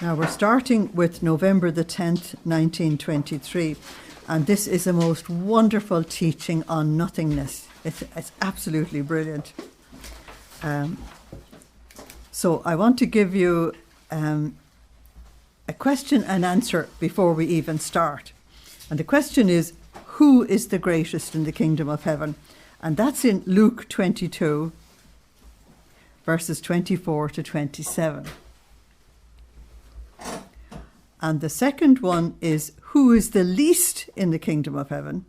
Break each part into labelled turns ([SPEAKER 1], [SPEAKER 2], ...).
[SPEAKER 1] Now we're starting with November the 10th, 1923, and this is a most wonderful teaching on nothingness. It's absolutely brilliant. So I want to give you a question and answer before we even start. And the question is, who is the greatest in the kingdom of heaven? And that's in Luke 22, verses 24 to 27. And the second one is, who is the least in the kingdom of heaven?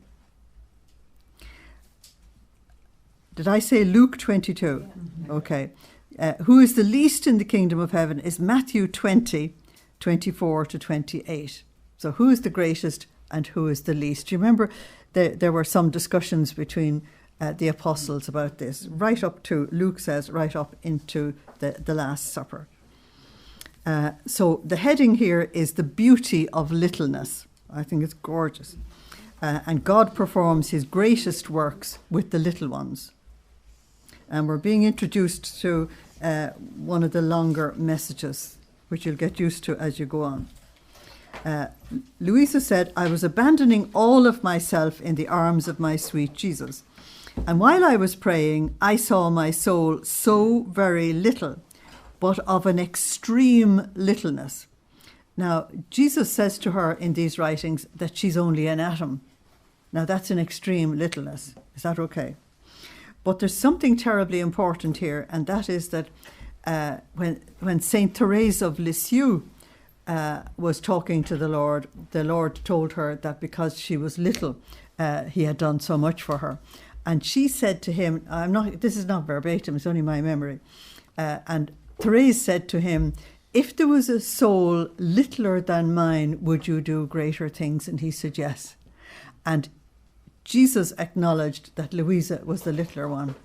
[SPEAKER 1] Did I say Luke 22? Yeah. Okay. Who is the least in the kingdom of heaven is Matthew 20, 24 to 28. So who is the greatest and who is the least? Do you remember there were some discussions between the apostles about this, right up to, Luke says, right up into the Last Supper. So the heading here is the beauty of littleness. I think it's gorgeous. And God performs his greatest works with the little ones. And we're being introduced to one of the longer messages, which you'll get used to as you go on. Luisa said, I was abandoning all of myself in the arms of my sweet Jesus. And while I was praying, I saw my soul so very little, but of an extreme littleness. Now, Jesus says to her in these writings that she's only an atom. Now, that's an extreme littleness. Is that okay? But there's something terribly important here, and that is that when Saint Therese of Lisieux was talking to the Lord told her that because she was little, he had done so much for her. And she said to him, this is not verbatim, it's only my memory, and Therese said to him, if there was a soul littler than mine, would you do greater things? And he said yes. And Jesus acknowledged that Luisa was the littler one.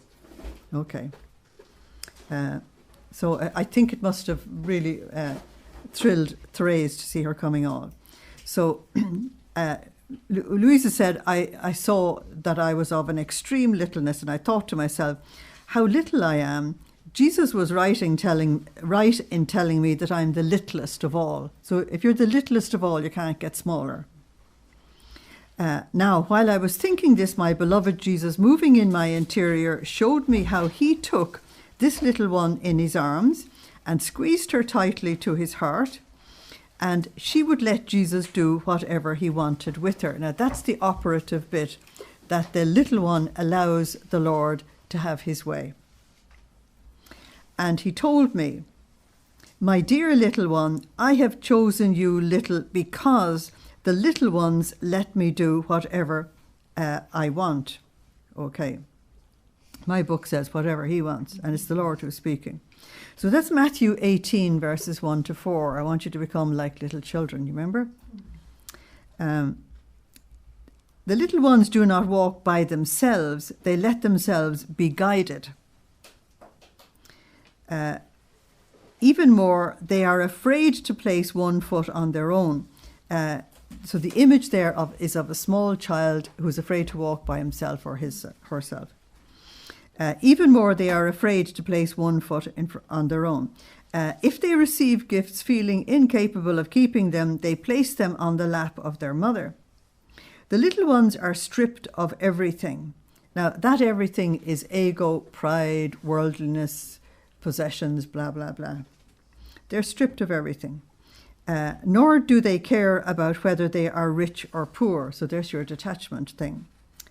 [SPEAKER 1] Okay. So I think it must have really thrilled Therese to see her coming on. So Luisa said, I saw that I was of an extreme littleness, and I thought to myself, how little I am. Jesus was right in telling me that I'm the littlest of all. So if you're the littlest of all, you can't get smaller. Now, while I was thinking this, my beloved Jesus, moving in my interior, showed me how he took this little one in his arms and squeezed her tightly to his heart, and she would let Jesus do whatever he wanted with her. Now, that's the operative bit, that the little one allows the Lord to have his way. And he told me, my dear little one, I have chosen you little because the little ones let me do whatever I want. Okay. My book says whatever he wants, and it's the Lord who's speaking. So that's Matthew 18, verses 1 to 4. I want you to become like little children, you remember? The little ones do not walk by themselves. They let themselves be guided. Even more, they are afraid to place one foot on their own. So the image there is of a small child who's afraid to walk by himself or herself. Even more, they are afraid to place one foot on their own. If they receive gifts feeling incapable of keeping them, they place them on the lap of their mother. The little ones are stripped of everything. Now, that everything is ego, pride, worldliness, possessions, blah, blah, blah. They're stripped of everything. Nor do they care about whether they are rich or poor. So there's your detachment thing.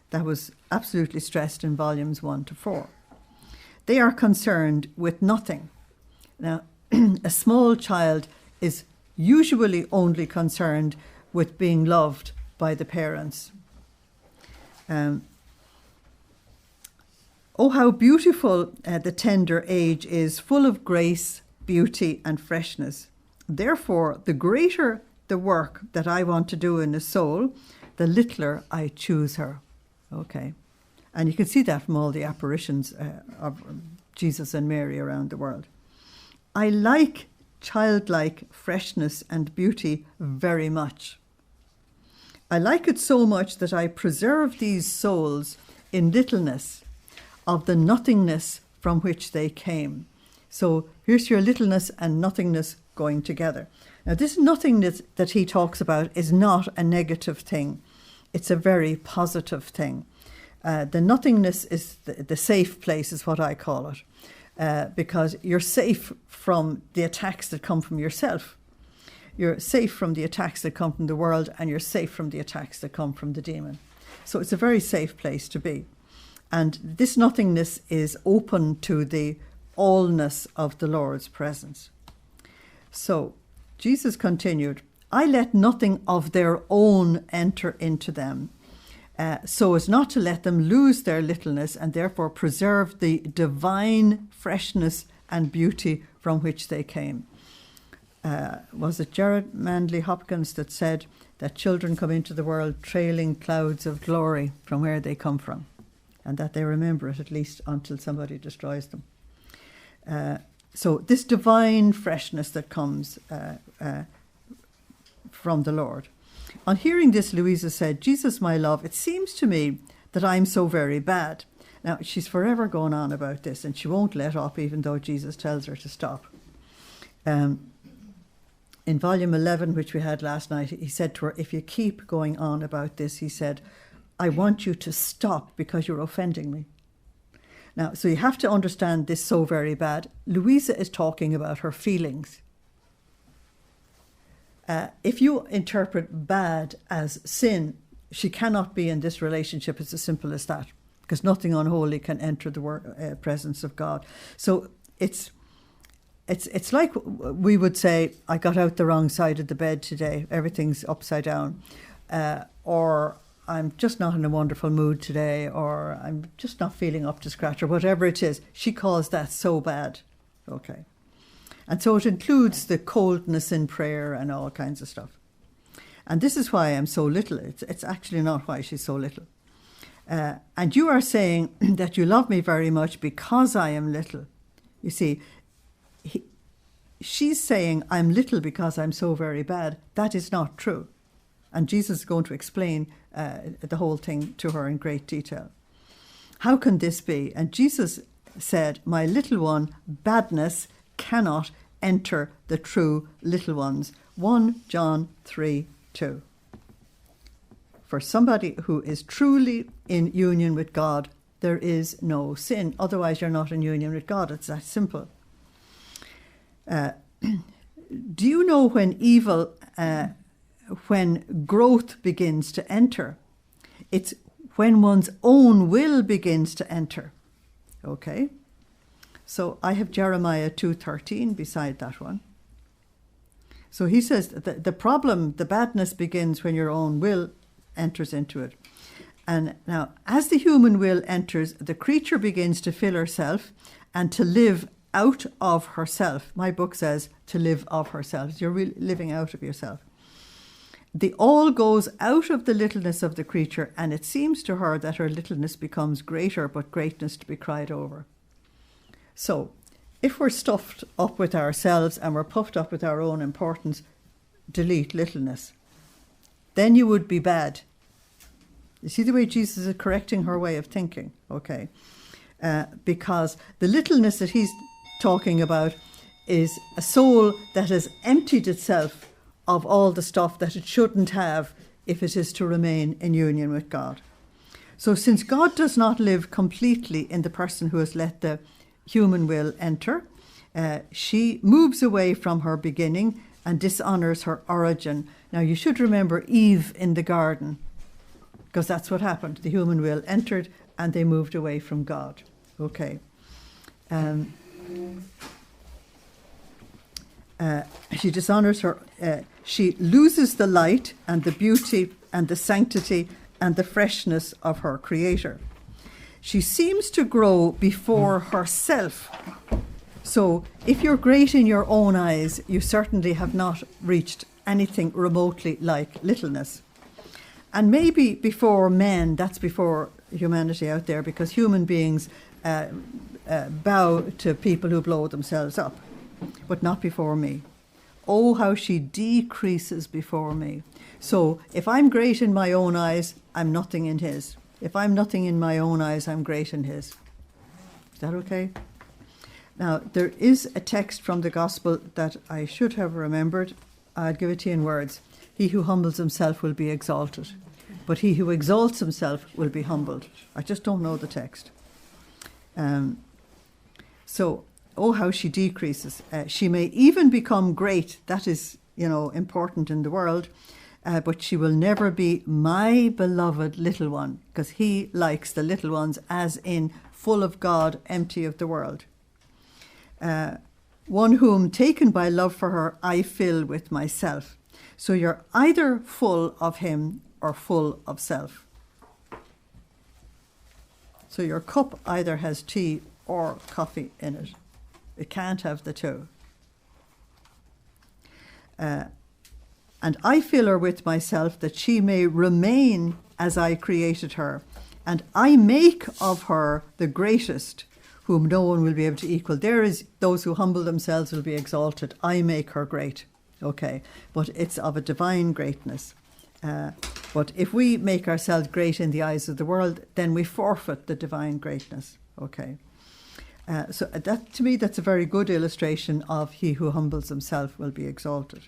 [SPEAKER 1] That was absolutely stressed in volumes 1 to 4. They are concerned with nothing. Now, a small child is usually only concerned with being loved by the parents. Oh, how beautiful the tender age is, full of grace, beauty, and freshness. Therefore, the greater the work that I want to do in a soul, the littler I choose her. Okay. And you can see that from all the apparitions of Jesus and Mary around the world. I like childlike freshness and beauty very much. I like it so much that I preserve these souls in littleness of the nothingness from which they came. So here's your littleness and nothingness going together. Now, this nothingness that he talks about is not a negative thing. It's a very positive thing. The nothingness is the safe place, is what I call it, because you're safe from the attacks that come from yourself. You're safe from the attacks that come from the world, and you're safe from the attacks that come from the demon. So it's a very safe place to be. And this nothingness is open to the allness of the Lord's presence. So Jesus continued, I let nothing of their own enter into them, so as not to let them lose their littleness and therefore preserve the divine freshness and beauty from which they came. Was it Jared Manley Hopkins that said that children come into the world trailing clouds of glory from where they come from, and that they remember it at least until somebody destroys them? So this divine freshness that comes from the Lord. On hearing this, Luisa said, Jesus, my love, it seems to me that I'm so very bad. Now, she's forever going on about this, and she won't let up, even though Jesus tells her to stop. In volume 11, which we had last night, he said to her, if you keep going on about this, he said, I want you to stop because you're offending me. Now, so you have to understand this so very bad. Luisa is talking about her feelings. If you interpret bad as sin, she cannot be in this relationship. It's as simple as that, because nothing unholy can enter the presence of God. So it's like we would say, I got out the wrong side of the bed today. Everything's upside down. Or I'm just not in a wonderful mood today, or I'm just not feeling up to scratch, or whatever it is. She calls that so bad. Okay. And so it includes the coldness in prayer and all kinds of stuff. And this is why I'm so little. It's actually not why she's so little. And you are saying that you love me very much because I am little. You see, she's saying I'm little because I'm so very bad. That is not true. And Jesus is going to explain the whole thing to her in great detail. How can this be? And Jesus said, my little one, badness cannot enter the true little ones. 1 John 3:2. For somebody who is truly in union with God, there is no sin. Otherwise, you're not in union with God. It's that simple. Do you know when evil, when growth begins to enter? It's when one's own will begins to enter. Okay? So I have Jeremiah 2:13 beside that one. So he says that the problem, the badness begins when your own will enters into it. And now, as the human will enters, the creature begins to fill herself and to live out of herself. My book says to live of herself. You're really living out of yourself. The all goes out of the littleness of the creature, and it seems to her that her littleness becomes greater, but greatness to be cried over. So, if we're stuffed up with ourselves and we're puffed up with our own importance, delete littleness. Then you would be bad. You see the way Jesus is correcting her way of thinking, okay? Because the littleness that he's talking about is a soul that has emptied itself of all the stuff that it shouldn't have if it is to remain in union with God. So since God does not live completely in the person who has let the human will enter, she moves away from her beginning and dishonours her origin. Now you should remember Eve in the garden, because that's what happened. The human will entered and they moved away from God. Okay. She dishonours her, she loses the light and the beauty and the sanctity and the freshness of her Creator. She seems to grow before herself. So if you're great in your own eyes, you certainly have not reached anything remotely like littleness. And maybe before men, that's before humanity out there, because human beings bow to people who blow themselves up, but not before me. Oh, how she decreases before me. So if I'm great in my own eyes, I'm nothing in his. If I'm nothing in my own eyes, I'm great in his. Is that okay? Now, there is a text from the Gospel that I should have remembered. I'll give it to you in words. He who humbles himself will be exalted, but he who exalts himself will be humbled. I just don't know the text. So, oh, how she decreases. She may even become great. That is, important in the world. But she will never be my beloved little one, because he likes the little ones as in full of God, empty of the world. One whom, taken by love for her, I fill with myself. So you're either full of him or full of self. So your cup either has tea or coffee in it. It can't have the two. And I fill her with myself, that she may remain as I created her. And I make of her the greatest, whom no one will be able to equal. There is those who humble themselves will be exalted. I make her great. Okay, but it's of a divine greatness. But if we make ourselves great in the eyes of the world, then we forfeit the divine greatness. Okay. So that, to me, that's a very good illustration of he who humbles himself will be exalted.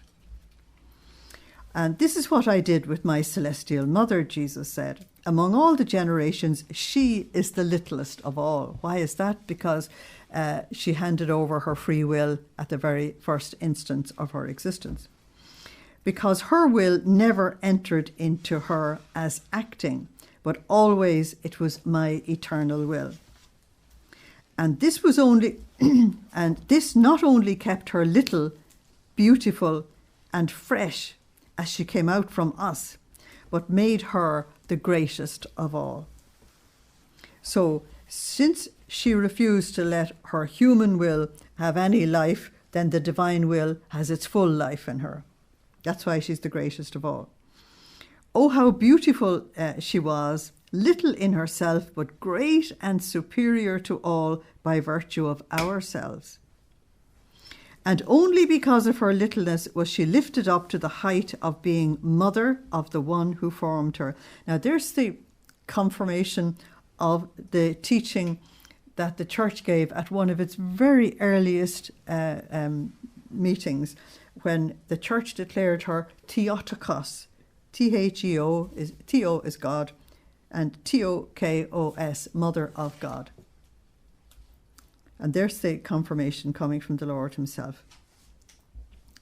[SPEAKER 1] And this is what I did with my celestial mother, Jesus said. Among all the generations, she is the littlest of all. Why is that? Because she handed over her free will at the very first instance of her existence. Because her will never entered into her as acting, but always it was my eternal will. And this was only, and this not only kept her little, beautiful, and fresh as she came out from us, but made her the greatest of all. So, since she refused to let her human will have any life, then the divine will has its full life in her. That's why she's the greatest of all. Oh, how beautiful she was, little in herself, but great and superior to all by virtue of ourselves. And only because of her littleness was she lifted up to the height of being mother of the one who formed her. Now, there's the confirmation of the teaching that the church gave at one of its very earliest meetings, when the church declared her Theotokos. T-H-E-O is, Theo is God, and T-O-K-O-S, Mother of God. And there's the confirmation coming from the Lord himself.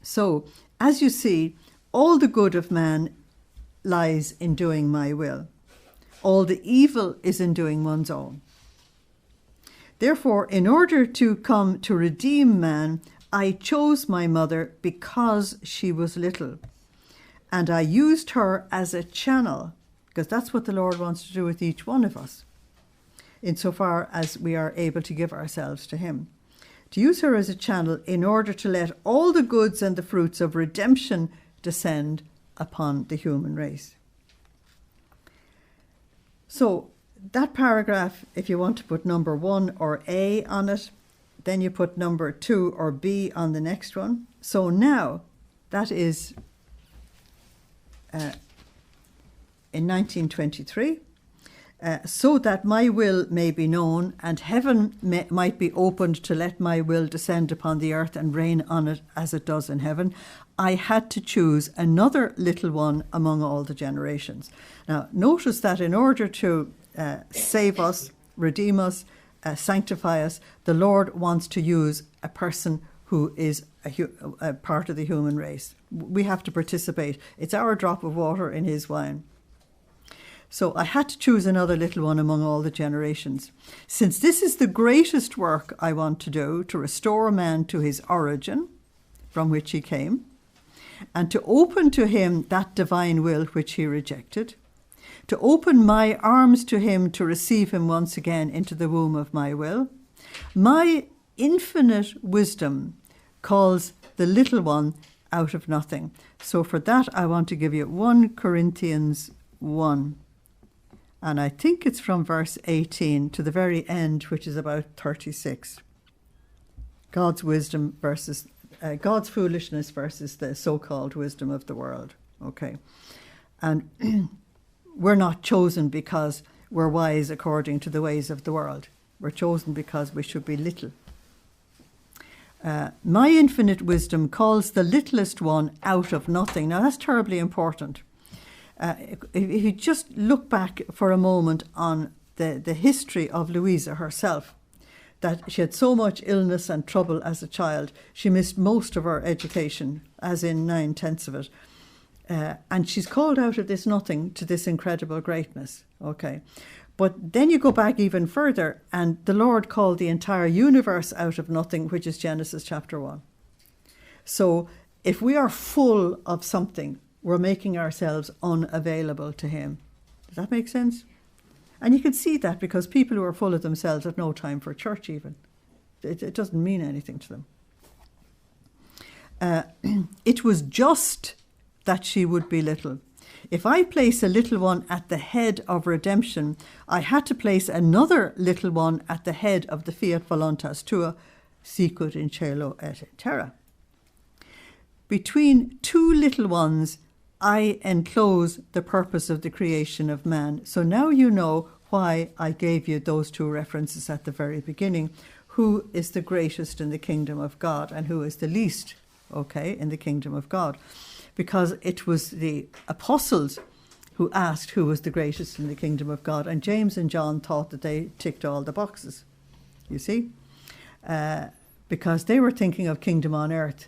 [SPEAKER 1] So, as you see, all the good of man lies in doing my will. All the evil is in doing one's own. Therefore, in order to come to redeem man, I chose my mother because she was little. And I used her as a channel, because that's what the Lord wants to do with each one of us, insofar as we are able to give ourselves to him. To use her as a channel in order to let all the goods and the fruits of redemption descend upon the human race. So that paragraph, if you want to put number 1 or A on it, then you put number 2 or B on the next one. So now, that is in 1923, so that my will may be known, and heaven might be opened to let my will descend upon the earth and reign on it as it does in heaven, I had to choose another little one among all the generations. Now, notice that in order to save us, redeem us, sanctify us, the Lord wants to use a person who is a part of the human race. We have to participate. It's our drop of water in his wine. So I had to choose another little one among all the generations. Since this is the greatest work I want to do, to restore man to his origin, from which he came, and to open to him that divine will which he rejected, to open my arms to him to receive him once again into the womb of my will, my infinite wisdom calls the little one out of nothing. So for that, I want to give you 1 Corinthians 1. And I think it's from verse 18 to the very end, which is about 36. God's wisdom versus God's foolishness versus the so-called wisdom of the world. Okay. And we're not chosen because we're wise according to the ways of the world. We're chosen because we should be little. My infinite wisdom calls the littlest one out of nothing. Now that's terribly important. If you just look back for a moment on the history of Luisa herself, that she had so much illness and trouble as a child. She missed most of her education, as in 9/10 of it. And she's called out of this nothing to this incredible greatness. Okay. But then you go back even further, and the Lord called the entire universe out of nothing, which is Genesis chapter 1. So if we are full of something, we're making ourselves unavailable to him. Does that make sense? And you can see that because people who are full of themselves have no time for church even. It doesn't mean anything to them. It was just that she would be little. If I place a little one at the head of redemption, I had to place another little one at the head of the fiat voluntas tua, sicut in cielo et terra. Between two little ones, I enclose the purpose of the creation of man. So now you know why I gave you those two references at the very beginning. Who is the greatest in the kingdom of God and who is the least, in the kingdom of God? Because it was the apostles who asked who was the greatest in the kingdom of God. And James and John thought that they ticked all the boxes, you see, because they were thinking of kingdom on earth.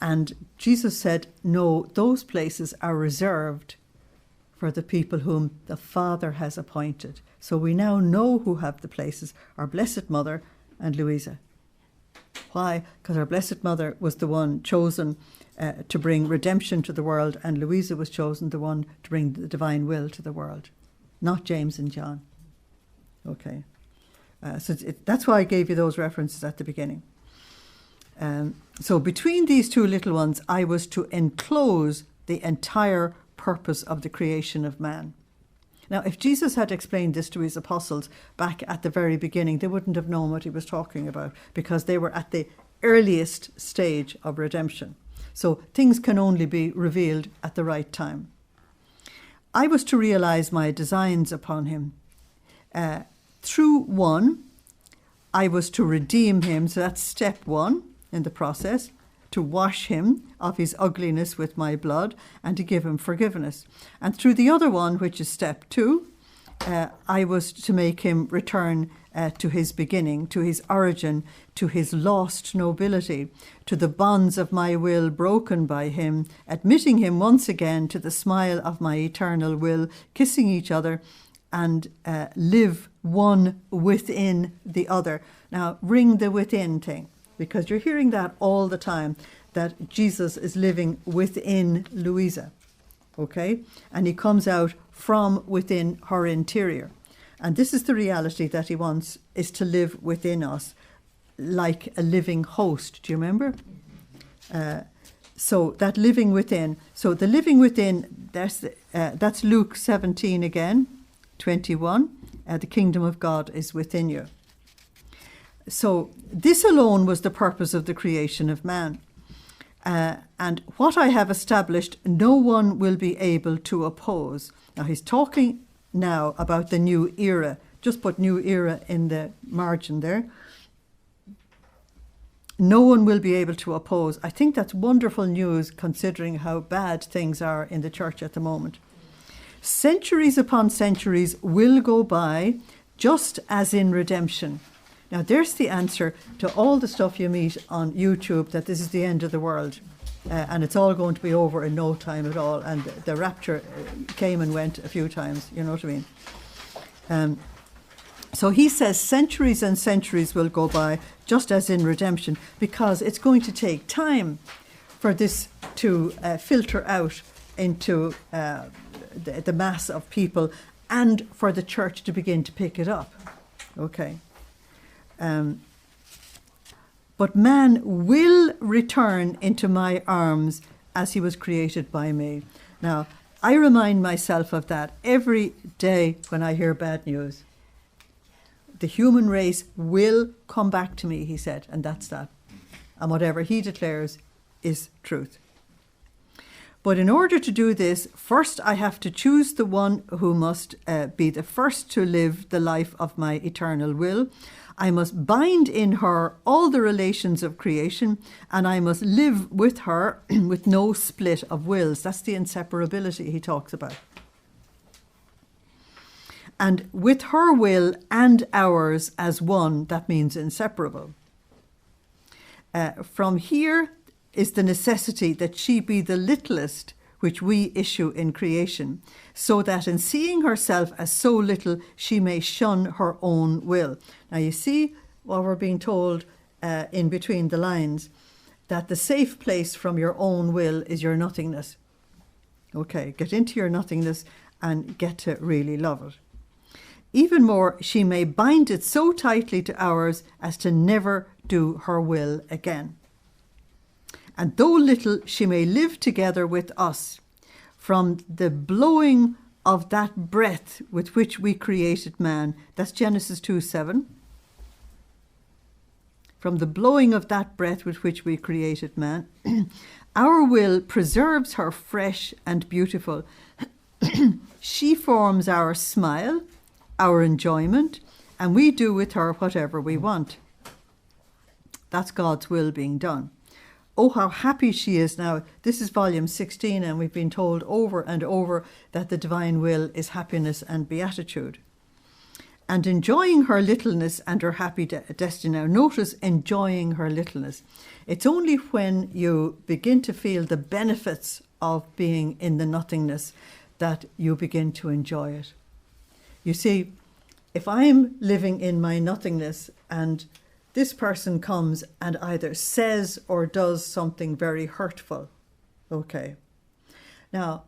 [SPEAKER 1] And Jesus said, no, those places are reserved for the people whom the Father has appointed. So we now know who have the places, our Blessed Mother and Luisa. Why? Because our Blessed Mother was the one chosen to bring redemption to the world, and Luisa was chosen the one to bring the divine will to the world, not James and John. Okay. So that's why I gave you those references at the beginning. So between these two little ones, I was to enclose the entire purpose of the creation of man. Now, if Jesus had explained this to his apostles back at the very beginning, they wouldn't have known what he was talking about because they were at the earliest stage of redemption. So things can only be revealed at the right time. I was to realize my designs upon him. Through one, I was to redeem him. So that's step one in the process, to wash him of his ugliness with my blood and to give him forgiveness. And through the other one, which is step two, I was to make him return to his beginning, to his origin, to his lost nobility, to the bonds of my will broken by him, admitting him once again to the smile of my eternal will, kissing each other and live one within the other. Now, ring the within thing, because you're hearing that all the time, that Jesus is living within Luisa, okay? And he comes out from within her interior. And this is the reality that he wants, is to live within us like a living host. Do you remember? So that living within. So the living within, that's Luke 17 again, 21. The kingdom of God is within you. So this alone was the purpose of the creation of man. And what I have established, no one will be able to oppose. Now he's talking now about the new era. Just put new era in the margin there. No one will be able to oppose. I think that's wonderful news considering how bad things are in the church at the moment. Centuries upon centuries will go by, just as in redemption. Now, there's the answer to all the stuff you meet on YouTube, that this is the end of the world and it's all going to be over in no time at all. And the rapture came and went a few times, you know what I mean? So he says centuries and centuries will go by, just as in redemption, because it's going to take time for this to filter out into the mass of people and for the church to begin to pick it up. Okay. But man will return into my arms as he was created by me. Now, I remind myself of that every day when I hear bad news. The human race will come back to me, he said, and that's that. And whatever he declares is truth. But in order to do this, first I have to choose the one who must be the first to live the life of my eternal will. I must bind in her all the relations of creation, and I must live with her with no split of wills. That's the inseparability he talks about. And with her will and ours as one, that means inseparable. From here is the necessity that she be the littlest which we issue in creation, so that in seeing herself as so little, she may shun her own will. Now you see what we're being told in between the lines, that the safe place from your own will is your nothingness. Okay, get into your nothingness and get to really love it. Even more, she may bind it so tightly to ours as to never do her will again. And though little, she may live together with us. From the blowing of that breath with which we created man, that's Genesis 2:7. From the blowing of that breath with which we created man, our will preserves her fresh and beautiful. She forms our smile, our enjoyment, and we do with her whatever we want. That's God's will being done. Oh, how happy she is now. This is volume 16, and we've been told over and over that the divine will is happiness and beatitude. And enjoying her littleness and her happy destiny. Now, notice enjoying her littleness. It's only when you begin to feel the benefits of being in the nothingness that you begin to enjoy it. You see, if I'm living in my nothingness and this person comes and either says or does something very hurtful, okay. Now,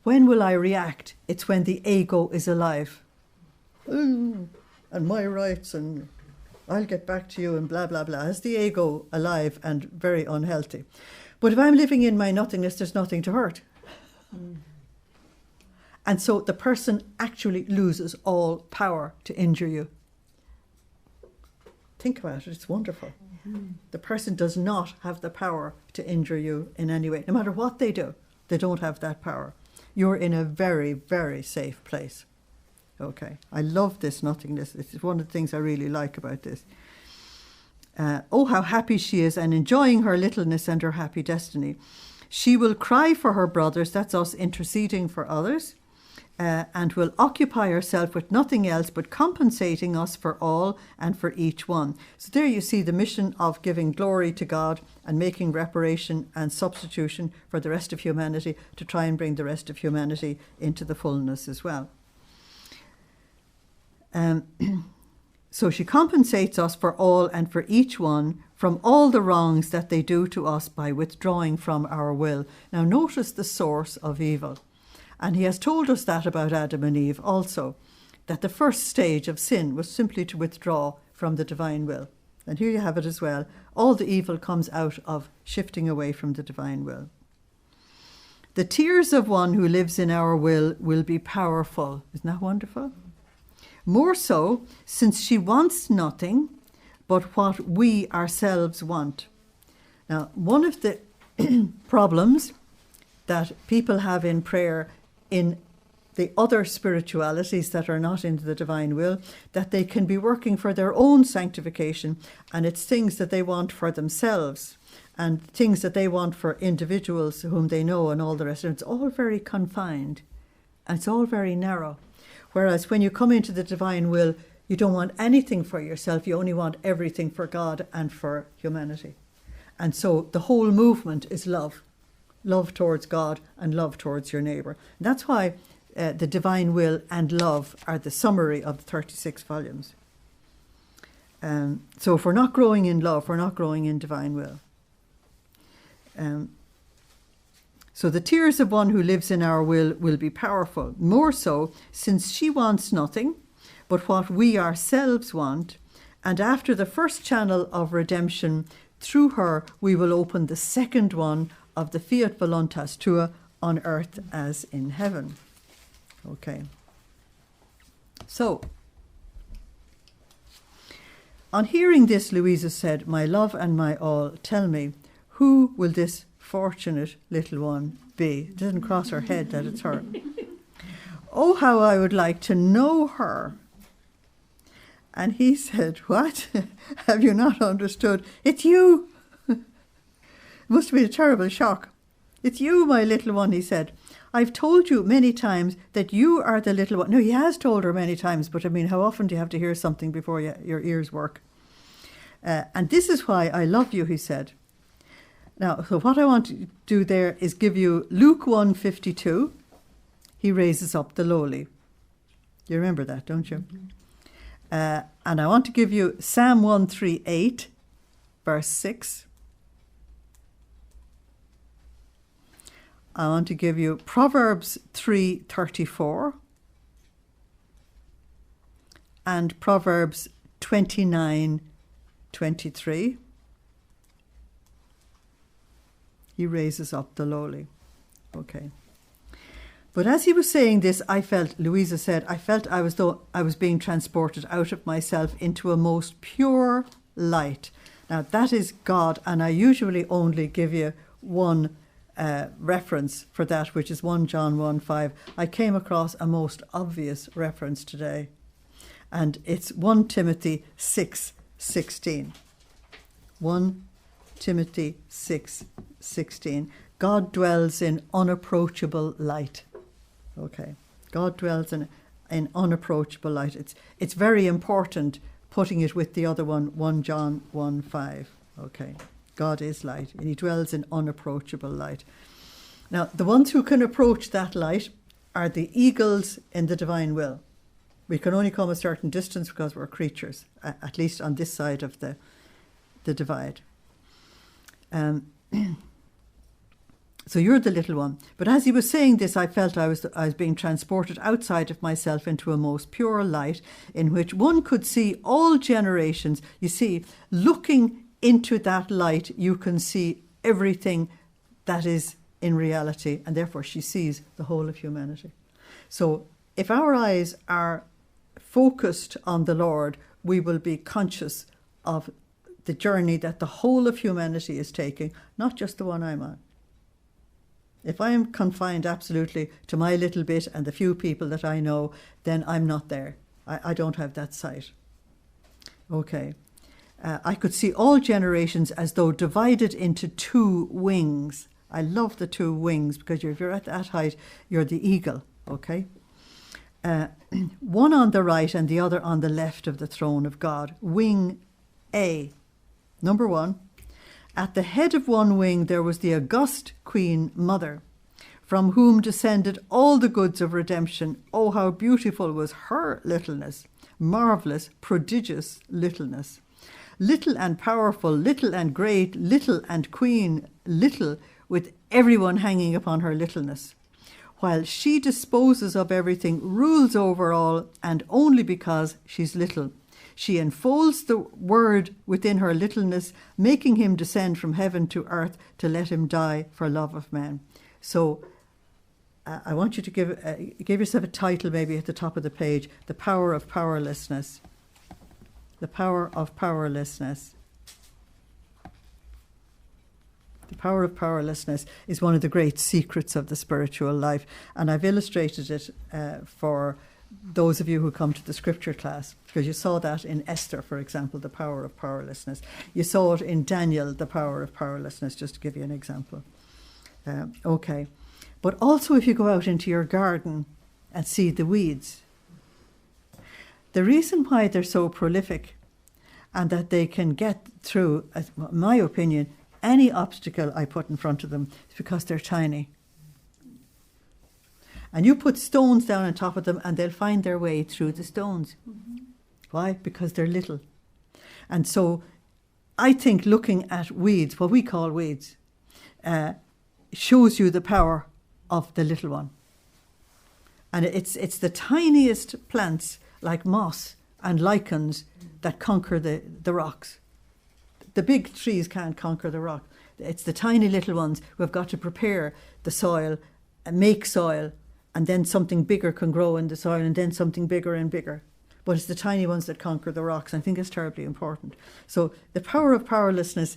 [SPEAKER 1] when will I react? It's when the ego is alive. And my rights, and I'll get back to you, and blah, blah, blah. It's the ego alive and very unhealthy. But if I'm living in my nothingness, there's nothing to hurt. And so the person actually loses all power to injure you. Think about it, it's wonderful. The person does not have the power to injure you in any way. No matter what they do, they don't have that power. You're in a very, very safe place. Okay, I love this nothingness. It's one of the things I really like about this. Oh, how happy she is, and enjoying her littleness and her happy destiny. She will cry for her brothers, that's us interceding for others, and will occupy herself with nothing else but compensating us for all and for each one. So there you see the mission of giving glory to God and making reparation and substitution for the rest of humanity to try and bring the rest of humanity into the fullness as well. So she compensates us for all and for each one from all the wrongs that they do to us by withdrawing from our will. Now notice the source of evil. And he has told us that about Adam and Eve also, that the first stage of sin was simply to withdraw from the divine will. And here you have it as well. All the evil comes out of shifting away from the divine will. The tears of one who lives in our will be powerful. Isn't that wonderful? More so, since she wants nothing but what we ourselves want. Now, one of the problems that people have in prayer in the other spiritualities that are not in the divine will, that they can be working for their own sanctification, and it's things that they want for themselves and things that they want for individuals whom they know and all the rest. And it's all very confined and it's all very narrow. Whereas when you come into the divine will, you don't want anything for yourself, you only want everything for God and for humanity. And so the whole movement is love. Love towards God and love towards your neighbour. And that's why the divine will and love are the summary of the 36 volumes. So if we're not growing in love, we're not growing in divine will. So the tears of one who lives in our will be powerful, more so since she wants nothing but what we ourselves want, and after the first channel of redemption, through her we will open the second one of the Fiat Voluntas Tua on earth as in heaven. Okay. So, on hearing this, Luisa said, "My love and my all, tell me, who will this fortunate little one be?" It doesn't cross her head that it's her. Oh, how I would like to know her. And he said, "What? Have you not understood? It's you." It must have been a terrible shock. "It's you, my little one," he said. "I've told you many times that you are the little one." No, he has told her many times, but I mean, how often do you have to hear something before your ears work? "And this is why I love you," he said. Now, so what I want to do there is give you Luke 1:52. He raises up the lowly. You remember that, don't you? And I want to give you Psalm 138, verse 6. I want to give you Proverbs 3:34 and Proverbs 29:23. He raises up the lowly. Okay. But as he was saying this, Luisa said, I felt I was being transported out of myself into a most pure light. Now that is God, and I usually only give you one reference for that, which is 1 John 1:5. I came across a most obvious reference today, and it's 1 Timothy 6:16. 1 Timothy 6:16. God dwells in unapproachable light. Okay, God dwells in unapproachable light. It's very important putting it with the other one, 1 John 1:5. Okay, God is light, and he dwells in unapproachable light. Now, the ones who can approach that light are the eagles in the divine will. We can only come a certain distance because we're creatures, at least on this side of the divide. So you're the little one. But as he was saying this, I felt I was being transported outside of myself into a most pure light in which one could see all generations. You see, looking into that light, you can see everything that is in reality, and therefore she sees the whole of humanity. So if our eyes are focused on the Lord, we will be conscious of the journey that the whole of humanity is taking, not just the one I'm on. If I am confined absolutely to my little bit and the few people that I know, then I'm not there. I don't have that sight. Okay. I could see all generations as though divided into two wings. I love the two wings because if you're at that height, you're the eagle. Okay. One on the right and the other on the left of the throne of God. Wing A. Number 1. At the head of one wing there was the august Queen Mother, from whom descended all the goods of redemption. Oh, how beautiful was her littleness, marvellous, prodigious littleness. Little and powerful, little and great, little and queen, little, with everyone hanging upon her littleness. While she disposes of everything, rules over all, and only because she's little. She enfolds the word within her littleness, making him descend from heaven to earth to let him die for love of man. So I want you to give yourself a title maybe at the top of the page, The Power of Powerlessness. The Power of Powerlessness. The power of powerlessness is one of the great secrets of the spiritual life, and I've illustrated it for those of you who come to the scripture class, because you saw that in Esther, for example, the power of powerlessness. You saw it in Daniel, the power of powerlessness, just to give you an example. Okay. But also if you go out into your garden and see the weeds, the reason why they're so prolific and that they can get through, in my opinion, any obstacle I put in front of them is because they're tiny. And you put stones down on top of them and they'll find their way through the stones. Mm-hmm. Why? Because they're little. And so I think looking at weeds, what we call weeds, shows you the power of the little one. And it's the tiniest plants like moss and lichens that conquer the rocks. The big trees can't conquer the rock. It's the tiny little ones who have got to prepare the soil and make soil, and then something bigger can grow in the soil, and then something bigger and bigger. But it's the tiny ones that conquer the rocks. I think it's terribly important. So the power of powerlessness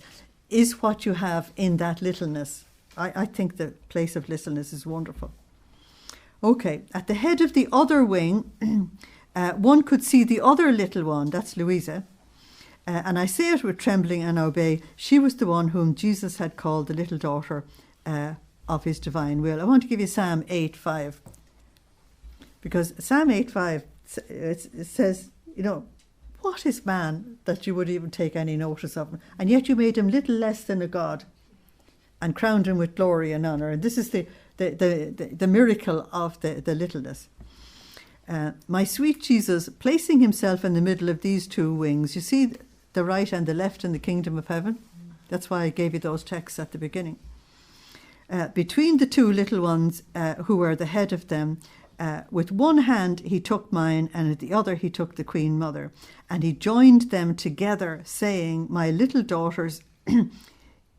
[SPEAKER 1] is what you have in that littleness. I think the place of littleness is wonderful. Okay, at the head of the other wing, one could see the other little one, that's Luisa, and I say it with trembling and obey. She was the one whom Jesus had called the little daughter of his divine will. I want to give you Psalm 8:5, because Psalm 8:5, it says, you know, what is man that you would even take any notice of him? And yet you made him little less than a god and crowned him with glory and honour. And this is the miracle of the littleness. My sweet Jesus, placing himself in the middle of these two wings, you see the right and the left in the kingdom of heaven? That's why I gave you those texts at the beginning. Between the two little ones who were the head of them, with one hand he took mine, and with the other he took the Queen Mother, and he joined them together, saying, my little daughters,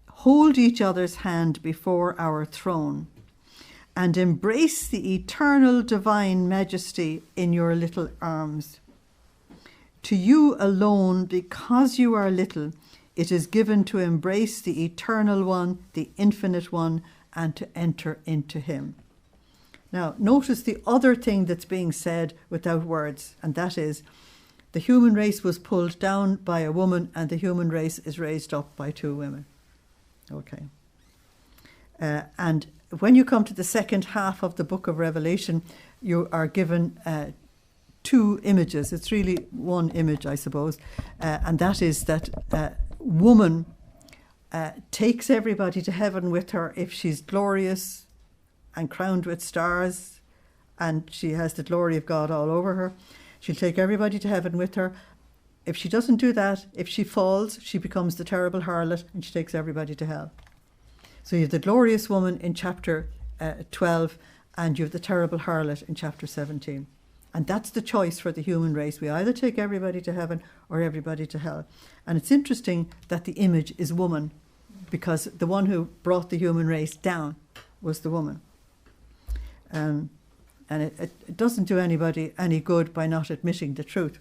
[SPEAKER 1] hold each other's hand before our throne, and embrace the eternal divine majesty in your little arms. To you alone, because you are little, it is given to embrace the eternal one, the infinite one, and to enter into him. Now, notice the other thing that's being said without words, and that is the human race was pulled down by a woman and the human race is raised up by two women. Okay. And when you come to the second half of the book of Revelation, you are given two images. It's really one image, I suppose, and that is that woman takes everybody to heaven with her if she's glorious and crowned with stars, and she has the glory of God all over her. She'll take everybody to heaven with her. If she doesn't do that, if she falls, she becomes the terrible harlot and she takes everybody to hell. So you have the glorious woman in chapter 12, and you have the terrible harlot in chapter 17. And that's the choice for the human race. We either take everybody to heaven or everybody to hell. And it's interesting that the image is woman, because the one who brought the human race down was the woman. And it doesn't do anybody any good by not admitting the truth.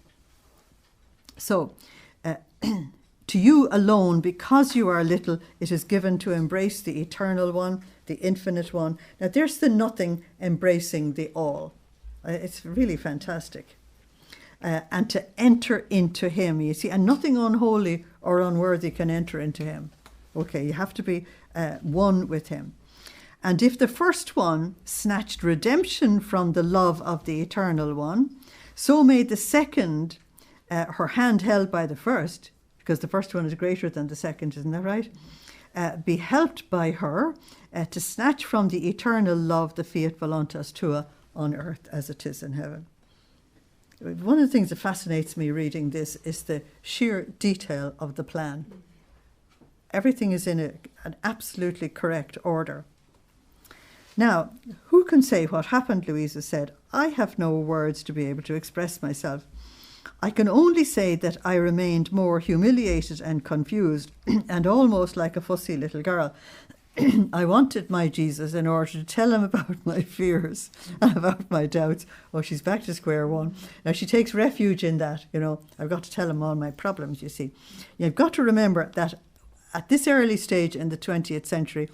[SPEAKER 1] So, to you alone, because you are little, it is given to embrace the eternal one, the infinite one. Now, there's the nothing embracing the all. It's really fantastic. And to enter into him, you see, and nothing unholy or unworthy can enter into him. Okay, you have to be one with him. And if the first one snatched redemption from the love of the eternal one, so may the second, her hand held by the first, because the first one is greater than the second, isn't that right? Be helped by her to snatch from the eternal love the fiat voluntas tua on earth as it is in heaven. One of the things that fascinates me reading this is the sheer detail of the plan. Everything is in an absolutely correct order. Now, who can say what happened, Luisa said. I have no words to be able to express myself. I can only say that I remained more humiliated and confused and almost like a fussy little girl. I wanted my Jesus in order to tell him about my fears and about my doubts. Oh, she's back to square one. Now, she takes refuge in that, you know, I've got to tell him all my problems, you see. You've got to remember that at this early stage in the 20th century,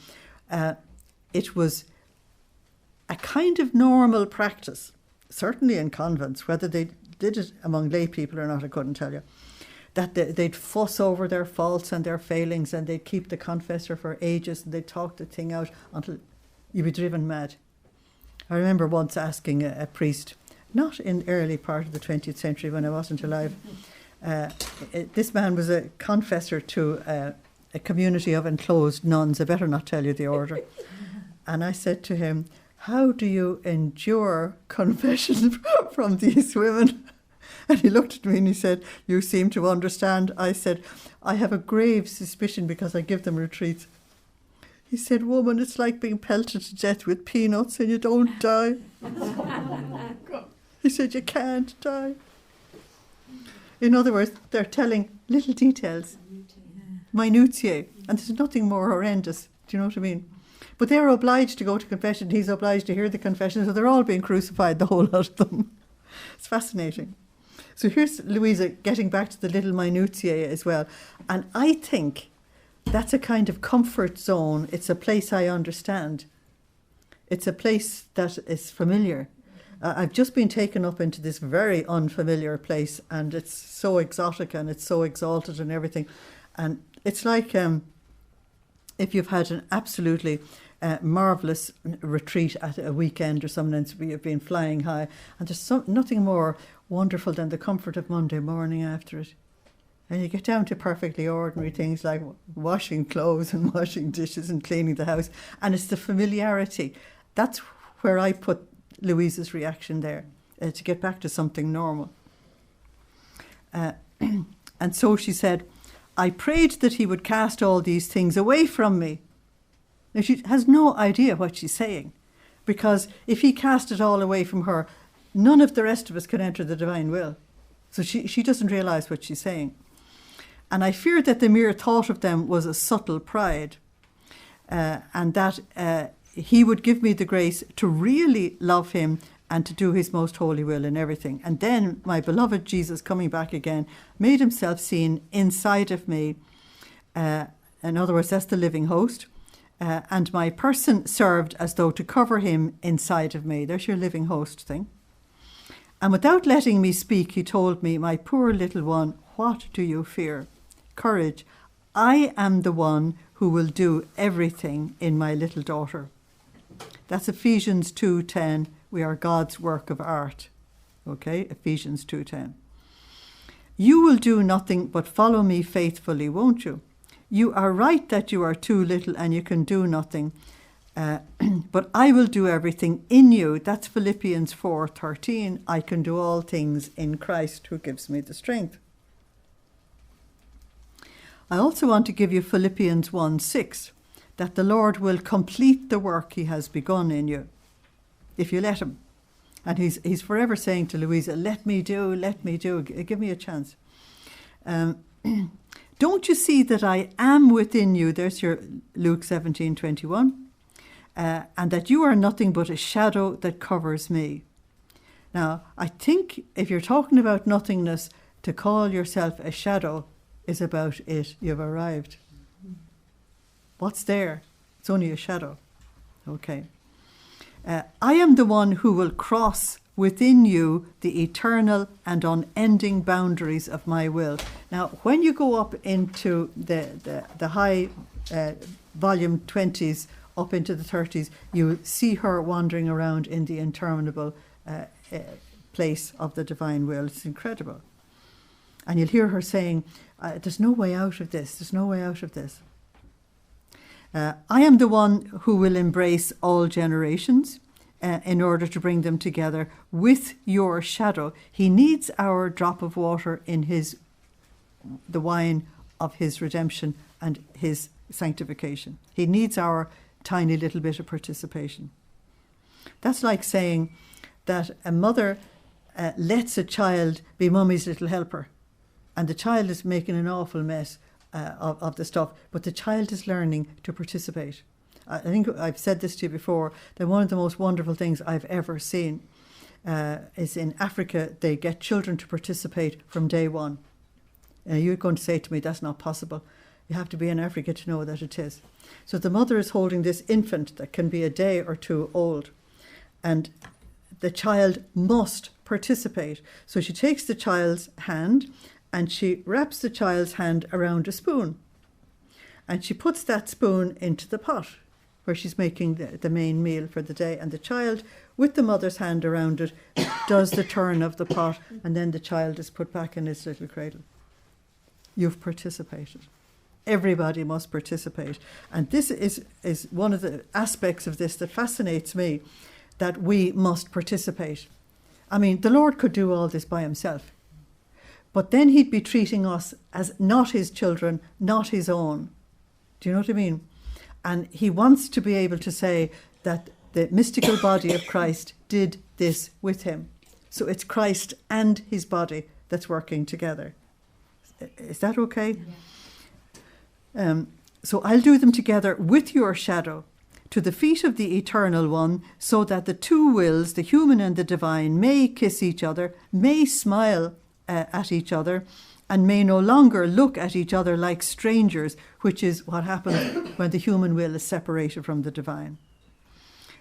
[SPEAKER 1] it was a kind of normal practice, certainly in convents, whether they did it among lay people or not, I couldn't tell you, that they'd fuss over their faults and their failings, and they'd keep the confessor for ages, and they'd talk the thing out until you'd be driven mad. I remember once asking a priest, not in the early part of the 20th century when I wasn't alive, this man was a confessor to a community of enclosed nuns. I better not tell you the order. And I said to him, how do you endure confession from these women? And he looked at me and he said, you seem to understand. I said, I have a grave suspicion because I give them retreats. He said, woman, it's like being pelted to death with peanuts and you don't die. He said, you can't die. In other words, they're telling little details, minutiae, and there's nothing more horrendous. Do you know what I mean? But they're obliged to go to confession. He's obliged to hear the confession, so they're all being crucified, the whole lot of them. It's fascinating. So here's Luisa getting back to the little minutiae as well. And I think that's a kind of comfort zone. It's a place I understand. It's a place that is familiar. I've just been taken up into this very unfamiliar place, and it's so exotic and it's so exalted and everything. And it's like if you've had an absolutely marvellous retreat at a weekend or something, and you've been flying high, and there's nothing more wonderful than the comfort of Monday morning after it. And you get down to perfectly ordinary things like washing clothes and washing dishes and cleaning the house. And it's the familiarity. That's where I put Louisa's reaction there, to get back to something normal. And so she said, I prayed that he would cast all these things away from me. Now, she has no idea what she's saying, because if he cast it all away from her, none of the rest of us can enter the divine will. So she doesn't realise what she's saying. And I feared that the mere thought of them was a subtle pride, and that he would give me the grace to really love him and to do his most holy will in everything. And then my beloved Jesus, coming back again, made himself seen inside of me. In other words, that's the living host. And my person served as though to cover him inside of me. There's your living host thing. And without letting me speak, he told me, my poor little one, what do you fear? Courage. I am the one who will do everything in my little daughter. That's Ephesians 2:10. We are God's work of art. Okay, Ephesians 2:10. You will do nothing but follow me faithfully, won't you? You are right that you are too little and you can do nothing, but I will do everything in you. That's Philippians 4:13. I can do all things in Christ who gives me the strength. I also want to give you Philippians 1:6, that the Lord will complete the work he has begun in you, if you let him. And he's forever saying to Louisa, let me do, give me a chance. Don't you see that I am within you? There's your Luke 17:21. And that you are nothing but a shadow that covers me. Now, I think if you're talking about nothingness, to call yourself a shadow is about it. You've arrived. What's there? It's only a shadow. Okay. I am the one who will cross within you the eternal and unending boundaries of my will. Now, when you go up into the high volume 20s, up into the 30s, you see her wandering around in the interminable place of the divine will. It's incredible. And you'll hear her saying, there's no way out of this. There's no way out of this. I am the one who will embrace all generations in order to bring them together with your shadow. He needs our drop of water in the wine of his redemption and his sanctification. He needs our tiny little bit of participation. That's like saying that a mother lets a child be mummy's little helper, and the child is making an awful mess of the stuff, but the child is learning to participate. I think I've said this to you before, that one of the most wonderful things I've ever seen is in Africa. They get children to participate from day one. You're going to say to me, that's not possible. You have to be in Africa to know that it is. So the mother is holding this infant that can be a day or two old, and the child must participate. So she takes the child's hand and she wraps the child's hand around a spoon, and she puts that spoon into the pot where she's making the main meal for the day, and the child, with the mother's hand around it, does the turn of the pot, and then the child is put back in its little cradle. You've participated. Everybody must participate. And this is one of the aspects of this that fascinates me, that we must participate. I mean, the Lord could do all this by himself, but then he'd be treating us as not his children, not his own. Do you know what I mean? And he wants to be able to say that the mystical body of Christ did this with him. So it's Christ and his body that's working together. Is that okay? Yeah. So I'll do them together with your shadow to the feet of the Eternal One, so that the two wills, the human and the divine, may kiss each other, may smile at each other, and may no longer look at each other like strangers, which is what happens when the human will is separated from the divine.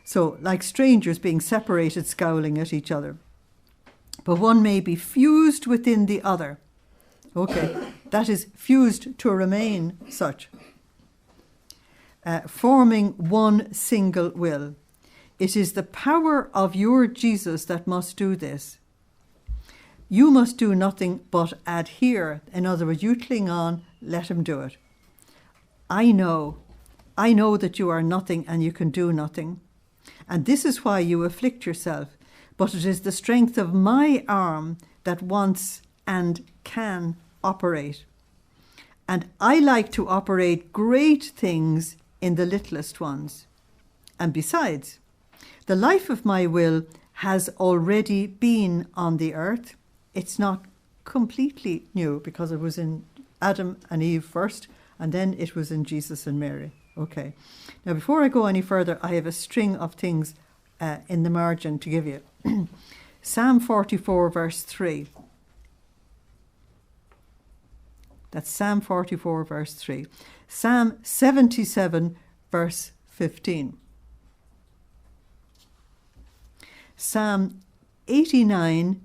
[SPEAKER 1] So, like strangers being separated, scowling at each other. But one may be fused within the other. Okay, that is fused to remain such. Forming one single will. It is the power of your Jesus that must do this. You must do nothing but adhere. In other words, you cling on, let him do it. I know that you are nothing and you can do nothing. And this is why you afflict yourself. But it is the strength of my arm that wants and can operate. And I like to operate great things in the littlest ones. And besides, the life of my will has already been on the earth. It's not completely new because it was in Adam and Eve first, and then it was in Jesus and Mary. Okay. Now, before I go any further, I have a string of things in the margin to give you. Psalm 44, verse 3. That's Psalm 44, verse 3. Psalm 77, verse 15. Psalm 89,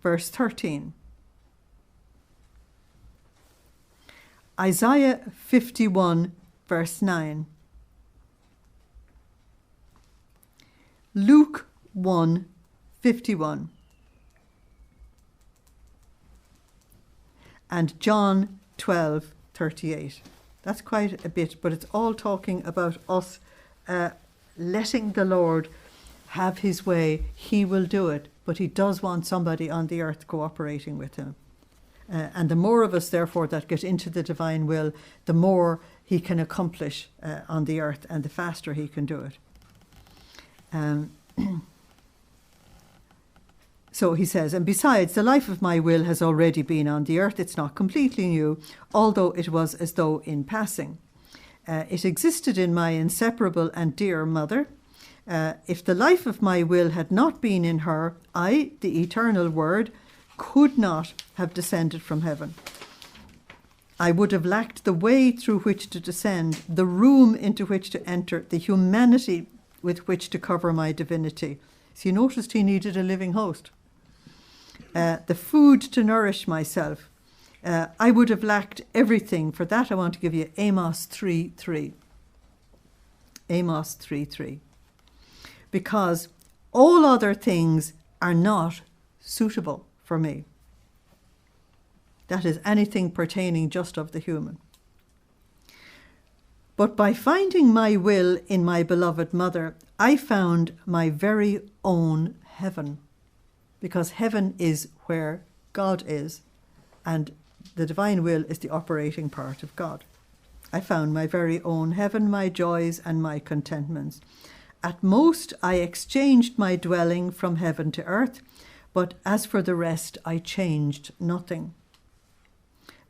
[SPEAKER 1] verse 13. Isaiah 51, verse 9. Luke 1, 51. And John 12, 38. That's quite a bit, but it's all talking about us letting the Lord have his way. He will do it, but he does want somebody on the earth cooperating with him. And the more of us, therefore, that get into the divine will, the more he can accomplish on the earth, and the faster he can do it. So he says, and besides, the life of my will has already been on the earth. It's not completely new, although it was as though in passing. It existed in my inseparable and dear mother. If the life of my will had not been in her, I, the eternal Word, could not have descended from heaven. I would have lacked the way through which to descend, the room into which to enter, the humanity with which to cover my divinity. So you noticed he needed a living host. The food to nourish myself. I would have lacked everything. For that I want to give you Amos 3:3. Amos 3:3. Because all other things are not suitable for me. That is anything pertaining just of the human. But by finding my will in my beloved mother, I found my very own heaven. Because heaven is where God is, and the divine will is the operating part of God. I found my very own heaven, my joys and my contentments. At most, I exchanged my dwelling from heaven to earth, but as for the rest, I changed nothing.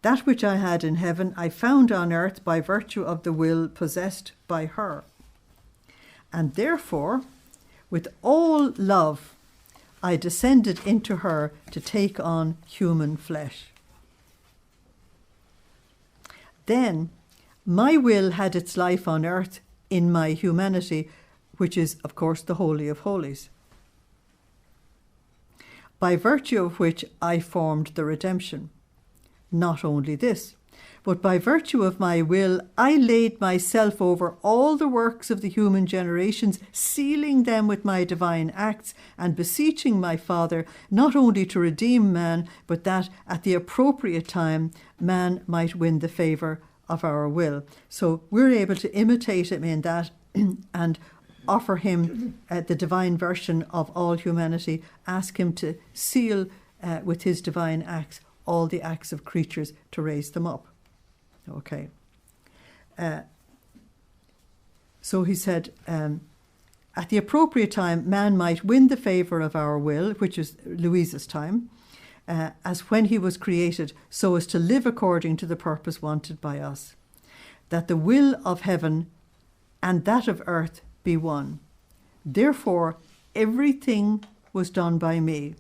[SPEAKER 1] That which I had in heaven, I found on earth by virtue of the will possessed by her. And therefore, with all love, I descended into her to take on human flesh. Then my will had its life on earth in my humanity, which is, of course, the Holy of Holies, by virtue of which I formed the redemption. Not only this, but by virtue of my will, I laid myself over all the works of the human generations, sealing them with my divine acts and beseeching my Father not only to redeem man, but that at the appropriate time man might win the favour of our will. So we're able to imitate him in that and offer him the divine version of all humanity, ask him to seal with his divine acts all the acts of creatures to raise them up. Okay. So he said, at the appropriate time, man might win the favour of our will, which is Luisa's time, as when he was created, so as to live according to the purpose wanted by us. That the will of heaven and that of earth be one. Therefore, everything was done by me.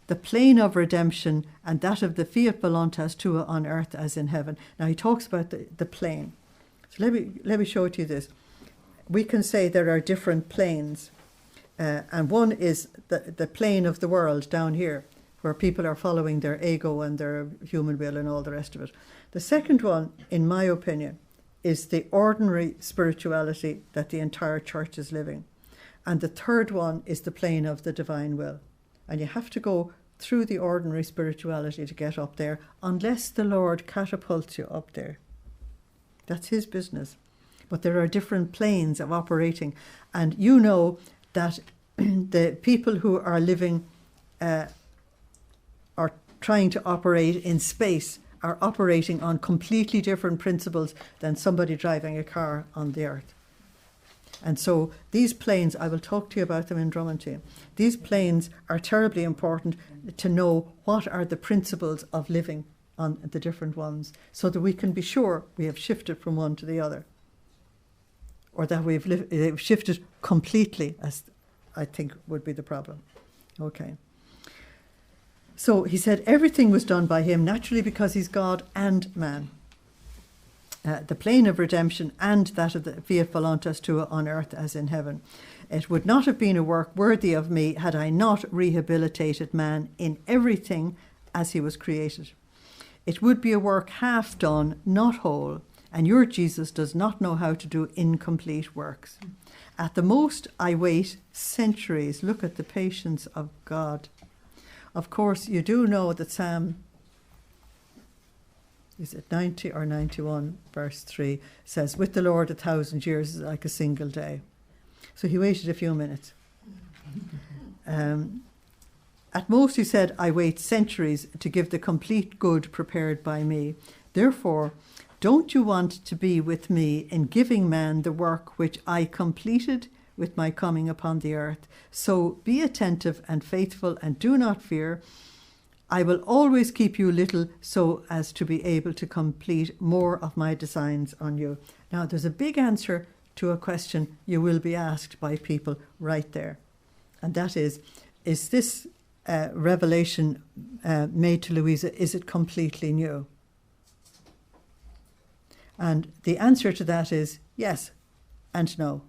[SPEAKER 1] The plane of redemption and that of the fiat voluntas tua on earth as in heaven. Now he talks about the plane. So let me show it to you this. we can say there are different planes. And one is the plane of the world down here, where people are following their ego and their human will and all the rest of it. The second one, in my opinion, is the ordinary spirituality that the entire church is living. And the third one is the plane of the divine will. And you have to go through the ordinary spirituality to get up there, unless the Lord catapults you up there. That's his business. But there are different planes of operating. And you know that the people who are living are trying to operate in space are operating on completely different principles than somebody driving a car on the earth. And so these planes, I will talk to you about them in Drummondine. These planes are terribly important to know what are the principles of living on the different ones, so that we can be sure we have shifted from one to the other, or that we've shifted completely, as I think would be the problem. Okay. So he said everything was done by him, naturally, because he's God and man. The plane of redemption and that of the fiat voluntas tua on earth as in heaven. It would not have been a work worthy of me had I not rehabilitated man in everything as he was created. It would be a work half done, not whole, and your Jesus does not know how to do incomplete works. At the most, I wait centuries. Look at the patience of God. Of course, you do know that Psalm, is it 90 or 91, verse 3, says, with the Lord 1,000 years is like a single day. So he waited a few minutes. At most, he said, I wait centuries to give the complete good prepared by me. Therefore, don't you want to be with me in giving man the work which I completed with my coming upon the earth? So be attentive and faithful and do not fear. I will always keep you little so as to be able to complete more of my designs on you. Now, there's a big answer to a question you will be asked by people right there. And that is this revelation made to Luisa, is it completely new? And the answer to that is yes and no.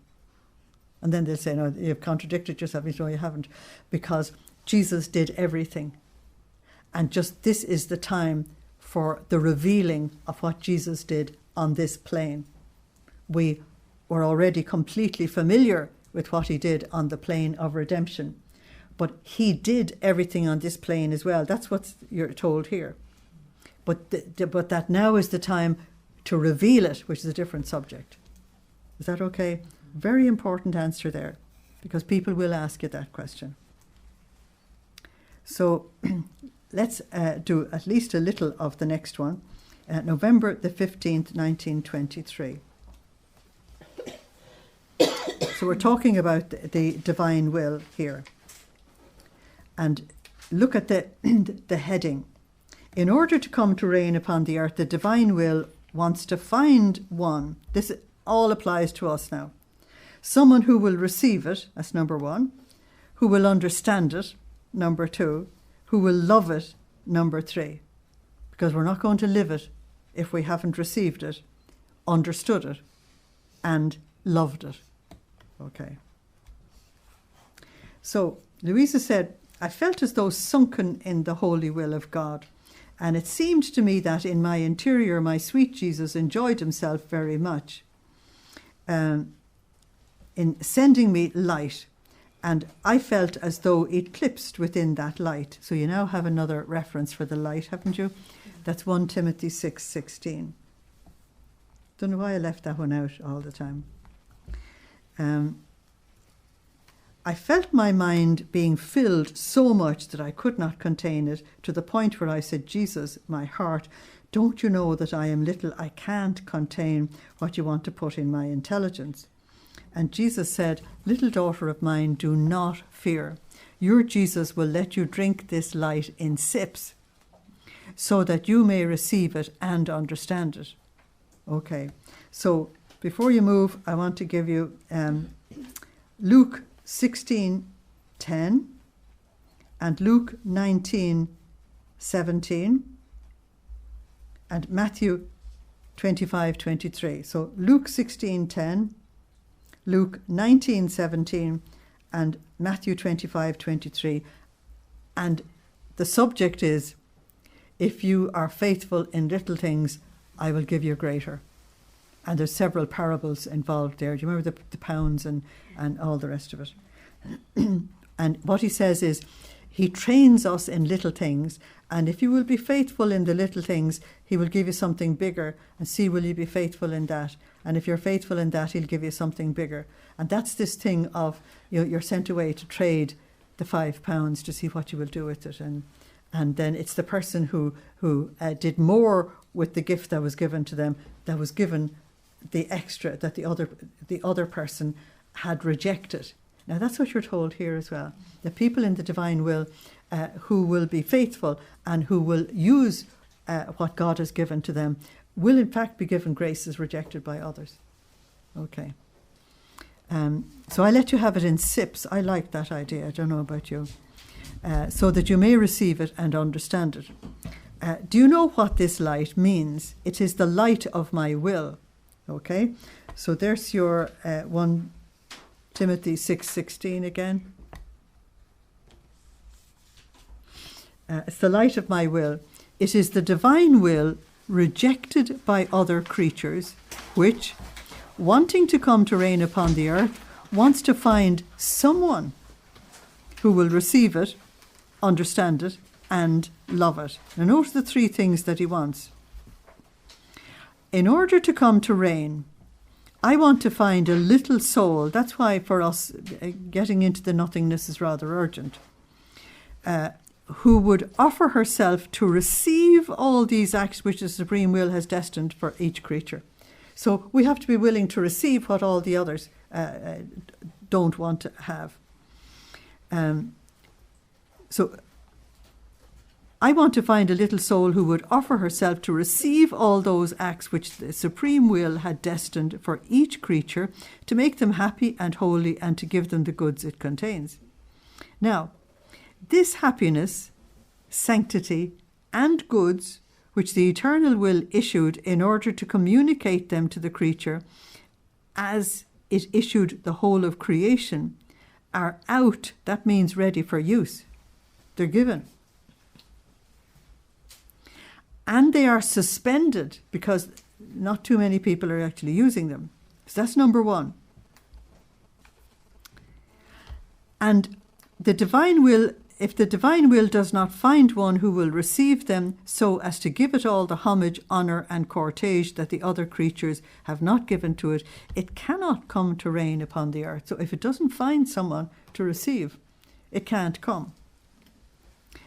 [SPEAKER 1] And then they'll say, no, you've contradicted yourself. No, you haven't, because Jesus did everything. And just this is the time for the revealing of what Jesus did on this plane. We were already completely familiar with what he did on the plane of redemption. But he did everything on this plane as well. That's what you're told here. But that now is the time to reveal it, which is a different subject. Is that okay? Very important answer there, because people will ask you that question. So let's do at least a little of the next one. November the 15th, 1923. So we're talking about the divine will here. And look at the heading. In order to come to reign upon the earth, the divine will wants to find one. This all applies to us now. Someone who will receive it, that's number one, who will understand it, number two, who will love it, number three. Because we're not going to live it if we haven't received it, understood it, and loved it. Okay. So Luisa said, I felt as though sunken in the holy will of God. And it seemed to me that in my interior, my sweet Jesus enjoyed himself very much in sending me light. And I felt as though eclipsed within that light. So you now have another reference for the light, haven't you? That's 1 Timothy 6:16. Don't know why I left that one out all the time. I felt my mind being filled so much that I could not contain it, to the point where I said, Jesus, my heart, don't you know that I am little? I can't contain what you want to put in my intelligence. And Jesus said, little daughter of mine, do not fear. Your Jesus will let you drink this light in sips, so that you may receive it and understand it. Okay, so before you move, I want to give you Luke 16:10 and Luke 19:17 and Matthew 25:23. So Luke 16:10, Luke 19:17 and Matthew 25:23. And the subject is, if you are faithful in little things, I will give you greater. And there's several parables involved there. Do you remember the pounds and all the rest of it? And what he says is, he trains us in little things, and if you will be faithful in the little things, he will give you something bigger, and see, will you be faithful in that? And if you're faithful in that, he'll give you something bigger. And that's this thing of, you're sent away to trade the £5 to see what you will do with it. And then it's the person who did more with the gift that was given to them, that was given the extra that the other person had rejected. Now that's what you're told here as well. The people in the divine will who will be faithful and who will use what God has given to them will in fact be given graces rejected by others. Okay. So I let you have it in sips. I like that idea. I don't know about you. So that you may receive it and understand it. Do you know what this light means? It is the light of my will. Okay. So there's your 1 Timothy 6:16 again. It's the light of my will. It is the divine will rejected by other creatures, which, wanting to come to reign upon the earth, wants to find someone who will receive it, understand it, and love it. Now notice the three things that he wants. In order to come to reign, I want to find a little soul. That's why for us getting into the nothingness is rather urgent. Who would offer herself to receive all these acts which the supreme will has destined for each creature. So we have to be willing to receive what all the others don't want to have. So I want to find a little soul who would offer herself to receive all those acts which the supreme will had destined for each creature, to make them happy and holy, and to give them the goods it contains. Now, this happiness, sanctity, and goods which the eternal will issued in order to communicate them to the creature as it issued the whole of creation, are out. That means ready for use. They're given. And they are suspended because not too many people are actually using them. So that's number one. And the divine will, if the divine will does not find one who will receive them so as to give it all the homage, honour and cortege that the other creatures have not given to it, it cannot come to reign upon the earth. So if it doesn't find someone to receive, it can't come.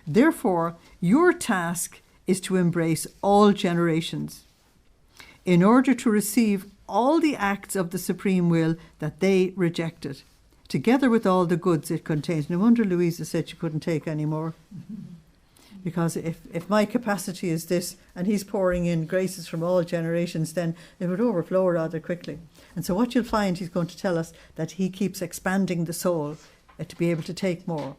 [SPEAKER 1] Therefore, your task is to embrace all generations in order to receive all the acts of the supreme will that they rejected, together with all the goods it contains. No wonder Luisa said she couldn't take any more. Because if my capacity is this and he's pouring in graces from all generations, then it would overflow rather quickly. And so what you'll find, he's going to tell us that he keeps expanding the soul to be able to take more.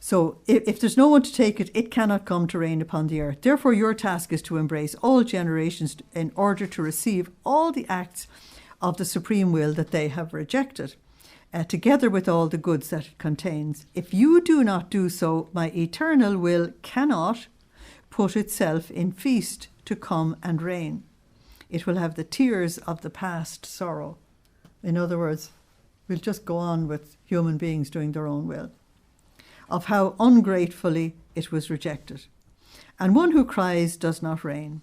[SPEAKER 1] So if there's no one to take it, it cannot come to reign upon the earth. Therefore, your task is to embrace all generations in order to receive all the acts of the supreme will that they have rejected, together with all the goods that it contains. If you do not do so, my eternal will cannot put itself in feast to come and reign. It will have the tears of the past sorrow. In other words, we'll just go on with human beings doing their own will, of how ungratefully it was rejected. And one who cries does not reign.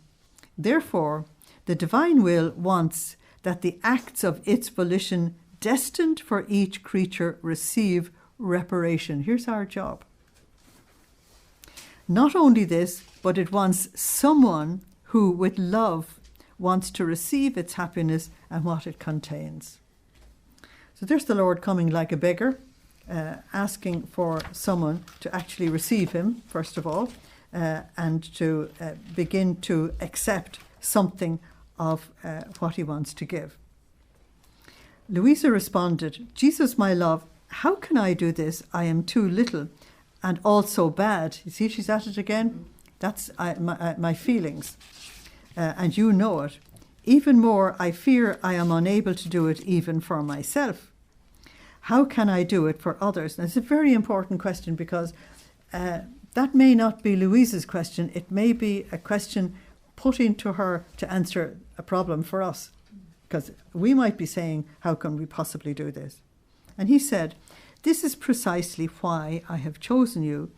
[SPEAKER 1] Therefore, the divine will wants that the acts of its volition destined for each creature receive reparation. Here's our job. Not only this, but it wants someone who, with love, wants to receive its happiness and what it contains. So there's the Lord coming like a beggar, asking for someone to actually receive him, first of all, and to begin to accept something of what he wants to give. Luisa responded, Jesus, my love, how can I do this? I am too little and also bad. You see, she's at it again. That's my feelings. And you know it. Even more, I fear I am unable to do it even for myself. How can I do it for others? And it's a very important question, because that may not be Louisa's question. It may be a question put into her to answer a problem for us. Because we might be saying, how can we possibly do this? And he said, this is precisely why I have chosen you,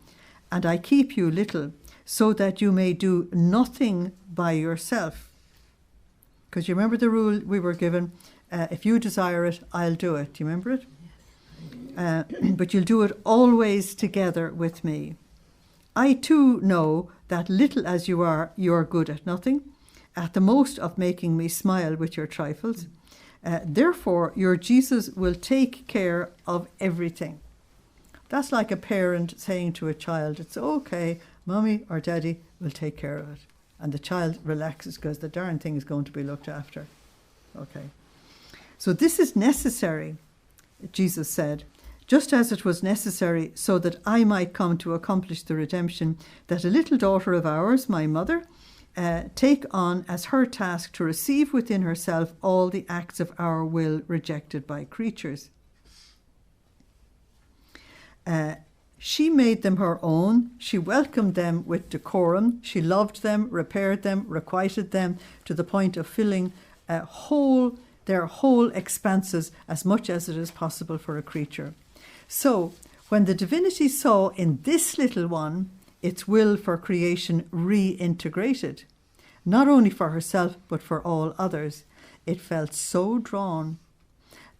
[SPEAKER 1] and I keep you little, so that you may do nothing by yourself. Because you remember the rule we were given, if you desire it, I'll do it. Do you remember it? But you'll do it always together with me. I too know that little as you are good at nothing, at the most of making me smile with your trifles. Therefore, your Jesus will take care of everything. That's like a parent saying to a child, it's okay, mommy or daddy will take care of it. And the child relaxes because the darn thing is going to be looked after. Okay. So this is necessary, Jesus said, just as it was necessary so that I might come to accomplish the redemption that a little daughter of ours, my mother, take on as her task to receive within herself all the acts of our will rejected by creatures. She made them her own. She welcomed them with decorum. She loved them, repaired them, requited them to the point of filling their whole expanses as much as it is possible for a creature. So when the divinity saw in this little one its will for creation reintegrated, not only for herself but for all others, it felt so drawn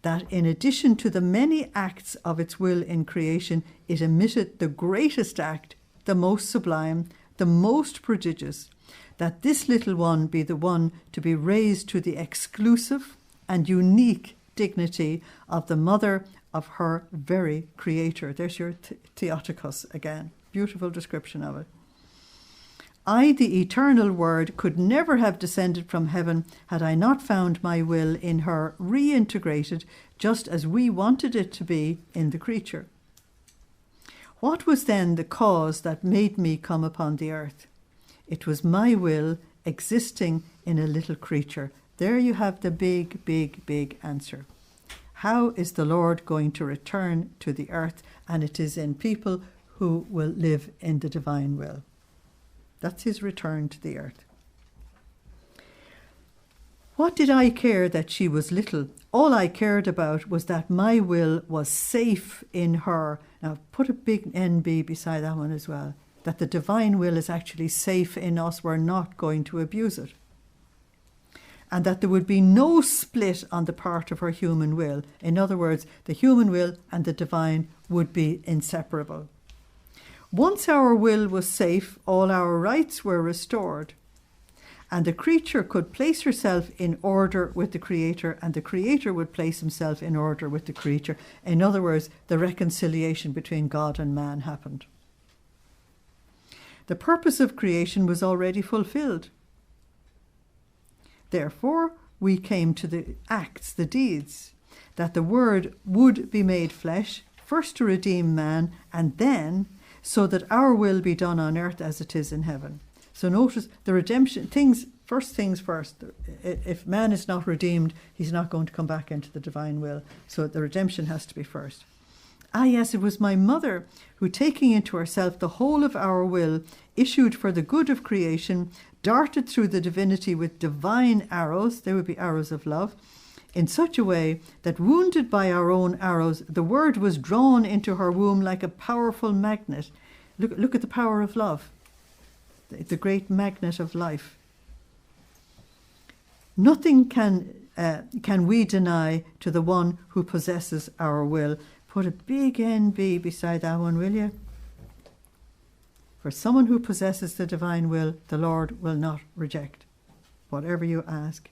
[SPEAKER 1] that in addition to the many acts of its will in creation, it emitted the greatest act, the most sublime, the most prodigious, that this little one be the one to be raised to the exclusive and unique dignity of the mother of her very creator. There's your Theotokos again. Beautiful description of it. I, the eternal Word, could never have descended from heaven had I not found my will in her reintegrated just as we wanted it to be in the creature. What was then the cause that made me come upon the earth? It was my will existing in a little creature. There you have the big, big, big answer. How is the Lord going to return to the earth? And it is in people who will live in the divine will. That's his return to the earth. What did I care that she was little? All I cared about was that my will was safe in her. Now put a big NB beside that one as well. That the divine will is actually safe in us. We're not going to abuse it. And that there would be no split on the part of her human will. In other words, the human will and the divine would be inseparable. Once our will was safe, all our rights were restored, and the creature could place herself in order with the Creator, and the Creator would place himself in order with the creature. In other words, the reconciliation between God and man happened. The purpose of creation was already fulfilled. Therefore, we came to the acts, the deeds, that the Word would be made flesh, first to redeem man, and then so that our will be done on earth as it is in heaven. So notice the redemption, things first. If man is not redeemed, he's not going to come back into the divine will. So the redemption has to be first. Ah, yes, it was my mother who, taking into herself the whole of our will, issued for the good of creation, darted through the divinity with divine arrows, they would be arrows of love, in such a way that, wounded by our own arrows, the Word was drawn into her womb like a powerful magnet. Look at the power of love, the great magnet of life. Nothing can we deny to the one who possesses our will. Put a big NB beside that one, will you? For someone who possesses the divine will, the Lord will not reject, whatever you ask.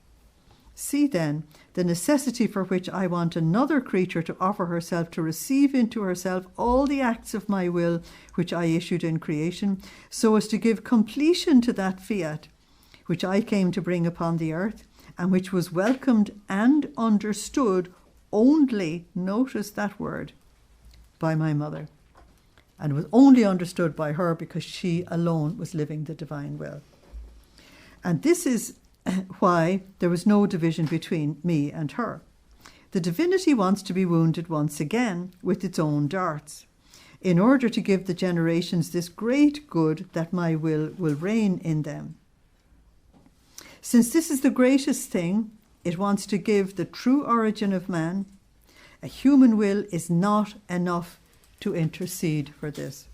[SPEAKER 1] See then the necessity for which I want another creature to offer herself to receive into herself all the acts of my will which I issued in creation, so as to give completion to that fiat which I came to bring upon the earth, and which was welcomed and understood only, notice that word, by my mother. and was only understood by her because she alone was living the divine will. And this is why there was no division between me and her. The divinity wants to be wounded once again with its own darts, in order to give the generations this great good that my will reign in them. Since this is the greatest thing, it wants to give the true origin of man. A human will is not enough to intercede for this.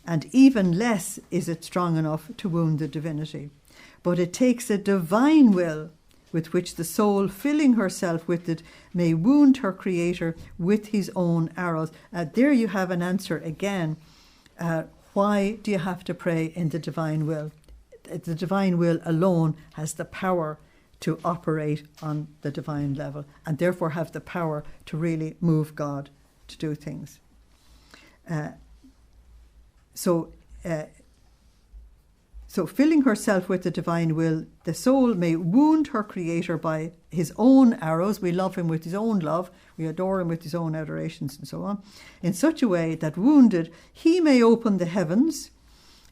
[SPEAKER 1] And even less is it strong enough to wound the divinity. But it takes a divine will with which the soul, filling herself with it, may wound her creator with his own arrows. There you have an answer again. Why do you have to pray in the divine will? The divine will alone has the power to operate on the divine level, and therefore have the power to really move God to do things. So filling herself with the divine will, the soul may wound her creator by his own arrows. We love him with his own love. We adore him with his own adorations and so on. In such a way that wounded, he may open the heavens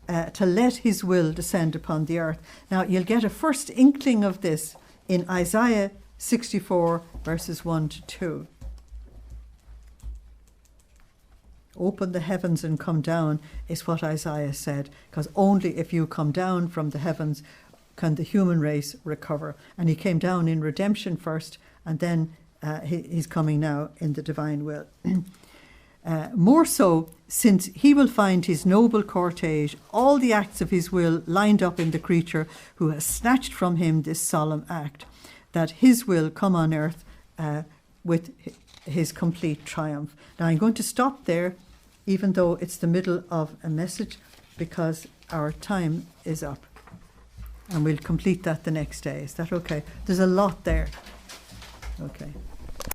[SPEAKER 1] to let his will descend upon the earth. Now, you'll get a first inkling of this in Isaiah 64, verses 1 to 2. Open the heavens and come down is what Isaiah said, because only if you come down from the heavens can the human race recover. And he came down in redemption first, and then he's coming now in the divine will. More so, since he will find his noble cortege, all the acts of his will lined up in the creature who has snatched from him this solemn act, that his will come on earth with his complete triumph. Now I'm going to stop there, even though it's the middle of a message, because our time is up. And we'll complete that the next day. Is that okay? There's a lot there. Okay.